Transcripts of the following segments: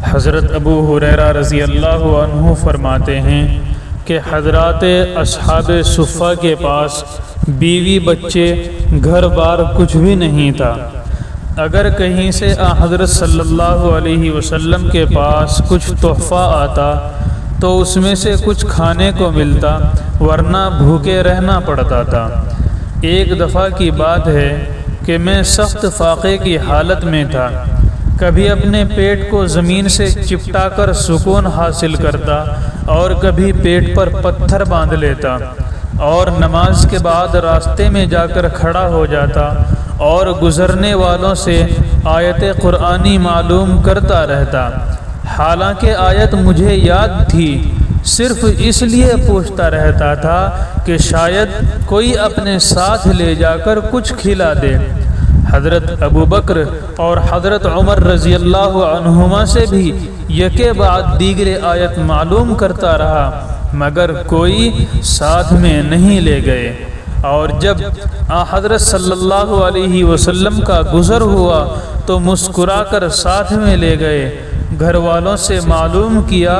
حضرت ابو ہریرہ رضی اللہ عنہ فرماتے ہیں کہ حضرات اصحاب صفہ کے پاس بیوی بچے گھر بار کچھ بھی نہیں تھا۔ اگر کہیں سے حضرت صلی اللہ علیہ وسلم کے پاس کچھ تحفہ آتا تو اس میں سے کچھ کھانے کو ملتا، ورنہ بھوکے رہنا پڑتا تھا۔ ایک دفعہ کی بات ہے کہ میں سخت فاقے کی حالت میں تھا، کبھی اپنے پیٹ کو زمین سے چپٹا کر سکون حاصل کرتا اور کبھی پیٹ پر پتھر باندھ لیتا، اور نماز کے بعد راستے میں جا کر کھڑا ہو جاتا اور گزرنے والوں سے آیت قرآنی معلوم کرتا رہتا، حالانکہ آیت مجھے یاد تھی، صرف اس لیے پوچھتا رہتا تھا کہ شاید کوئی اپنے ساتھ لے جا کر کچھ کھلا دے۔ حضرت ابو بکر اور حضرت عمر رضی اللہ عنہما سے بھی یکے بعد دیگر آیت معلوم کرتا رہا، مگر کوئی ساتھ میں نہیں لے گئے۔ اور جب حضرت صلی اللہ علیہ وسلم کا گزر ہوا تو مسکرا کر ساتھ میں لے گئے۔ گھر والوں سے معلوم کیا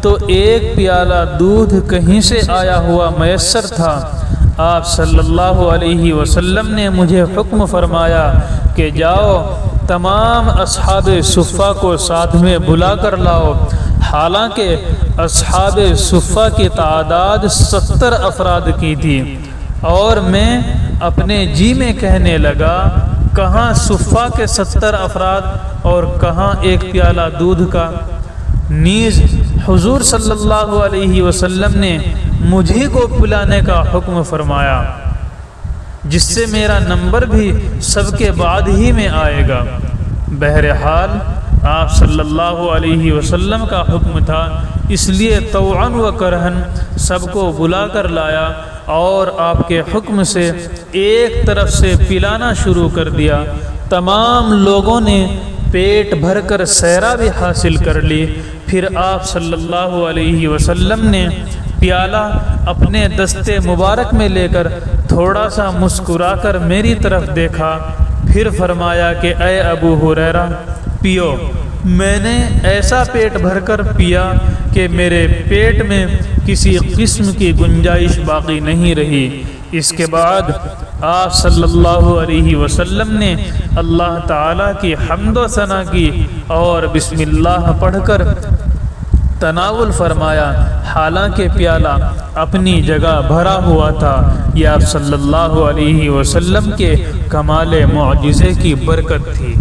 تو ایک پیالہ دودھ کہیں سے آیا ہوا میسر تھا۔ آپ صلی اللہ علیہ وسلم نے مجھے حکم فرمایا کہ جاؤ تمام اصحاب صفہ کو ساتھ میں بلا کر لاؤ۔ حالانکہ اصحاب صفہ کی تعداد 70 افراد کی تھی، اور میں اپنے جی میں کہنے لگا کہاں صفہ کے 70 افراد اور کہاں ایک پیالہ دودھ کا۔ نیز حضور صلی اللہ علیہ وسلم نے مجھے کو پلانے کا حکم فرمایا، جس سے میرا نمبر بھی سب کے بعد ہی میں آئے گا۔ بہرحال آپ صلی اللہ علیہ وسلم کا حکم تھا، اس لیے طوعاً و کرہن سب کو بلا کر لایا اور آپ کے حکم سے ایک طرف سے پلانا شروع کر دیا۔ تمام لوگوں نے پیٹ بھر کر سیرا بھی حاصل کر لی۔ پھر آپ صلی اللہ علیہ وسلم نے پیالہ اپنے دستے مبارک میں لے کر تھوڑا سا مسکرا کر میری طرف دیکھا، پھر فرمایا کہ اے ابو ہریرہ پیو۔ میں نے ایسا پیٹ بھر کر پیا کہ میرے پیٹ میں کسی قسم کی گنجائش باقی نہیں رہی۔ اس کے بعد آپ صلی اللہ علیہ وسلم نے اللہ تعالیٰ کی حمد و ثنا کی اور بسم اللہ پڑھ کر تناول فرمایا، حالانکہ پیالہ اپنی جگہ بھرا ہوا تھا۔ یہ آپ صلی اللہ علیہ وسلم کے کمال معجزے کی برکت تھی۔